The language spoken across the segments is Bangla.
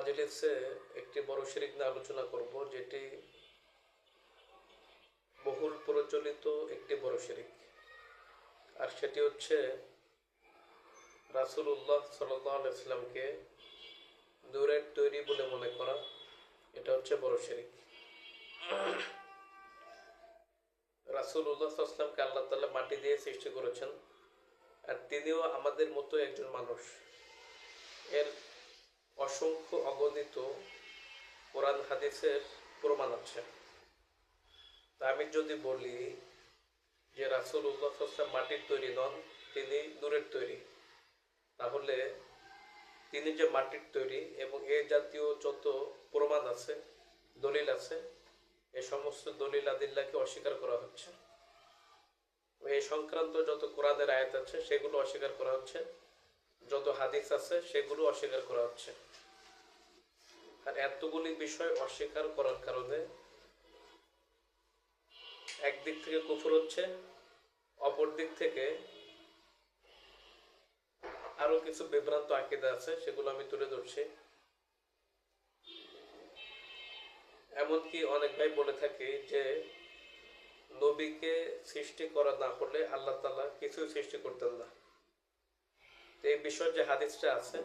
মাজলিসে একটি বড় শিরক নিয়ে আলোচনা করব, যেটি বহুল প্রচলিত একটি বড় শিরক। আর সেটি হচ্ছে রাসূলুল্লাহ সাল্লাল্লাহু আলাইহি ওয়াসাল্লামকে নূরের তৈরি বলে মনে করা। এটা হচ্ছে বড় শিরক। রাসূলুল্লাহ সাল্লাল্লাহু আলাইহি ওয়াসাল্লামকে আল্লাহ তাআলা মাটি দিয়ে সৃষ্টি করেছেন, আর তিনিও আমাদের মতো একজন মানুষ। এর অসংখ্য অগণিত কোরআন হাদিসের প্রমাণ আছে। তা আমি যদি বলি যে রাসূলুল্লাহ সাল্লাল্লাহু আলাইহি ওয়াসাল্লাম মাটির তৈরি নন, তিনি নূরের তৈরি, তাহলে তিনি যে মাটির তৈরি এবং এ জাতীয় যত প্রমাণ আছে, দলিল আছে, এই সমস্ত দলিল আদিল্লাকে অস্বীকার করা হচ্ছে। এই সংক্রান্ত যত কোরআনের আয়াত আছে সেগুলো অস্বীকার করা হচ্ছে, যত হাদিস আছে সেগুলো অস্বীকার করা হচ্ছে। আর এতগুলি বিষয় অস্বীকার করার কারণে একদিক থেকে কুফর হচ্ছে, অপর দিক থেকে আরো কিছু বিভ্রান্ত আকীদা আছে, সেগুলো আমি তুলে ধরছি। এমনকি অনেক ভাই বলে থাকে যে নবীকে সৃষ্টি করা না করলে আল্লাহ তাআলা কিছুই সৃষ্টি করতেন না। এই বিষয়ে যে হাদিসটা আছে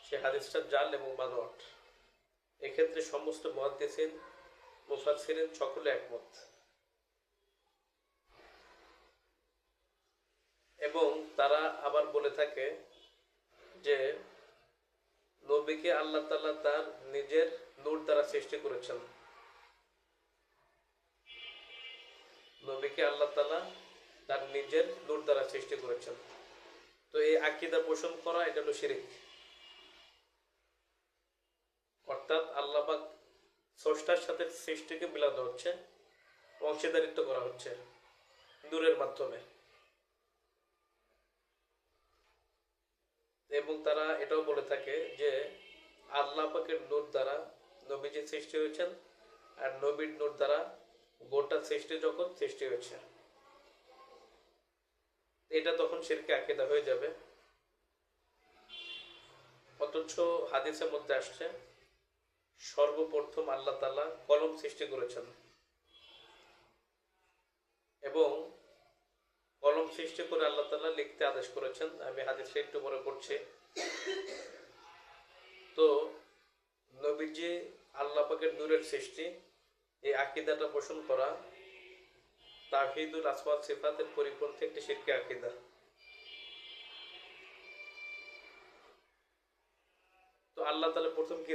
সে হাদিসটা জাল এবং বানোয়াট। এক্ষেত্রে সমস্ত মুহাদ্দিসিন, মুফাসসিরিন সকলে একমত। এবং তারা আবার বলে থাকে যে নবীকে আল্লাহ তাআলা তার নিজের নূর দ্বারা সৃষ্টি করেছেন। নবীকে আল্লাহ তাআলা তার নিজের নূর দ্বারা সৃষ্টি করেছেন। তো এই আকীদা পোষণ করা এটা হলো শিরক। অর্থাৎ আল্লাহ পাক স্রষ্টার সাথে সৃষ্টিকে মিলানো হচ্ছে, অংশীদারিত্ব করা হচ্ছে নূরের মাধ্যমে। এবং তারা এটাও বলে থাকে যে আল্লাহ পাকের নূর দ্বারা নবীজি সৃষ্টি হয়েছেন, আর নবীর নূর দ্বারা গোটা সৃষ্টি জগৎ সৃষ্টি হয়েছে। এটা তখন শিরকে আকীদা হয়ে যাবে। অথচ হাদিসের মধ্যে আসছে সর্বপ্রথম আল্লাহ তাআলা কলম সৃষ্টি করেছেন, এবং কলম সৃষ্টি করে আল্লাহ তাআলা লিখতে আদেশ করেছেন। আমি হাদিসে একটু পরে পড়ছি। তো নবীজি আল্লাহ পাকের নূরের সৃষ্টি, এই আকীদাটা পোষণ করা তাওহীদুল আসমা ওয়াস সিফাতের পরিপন্থী একটি শিরকি আকীদা। তো আল্লাহ তাআলা প্রথম কি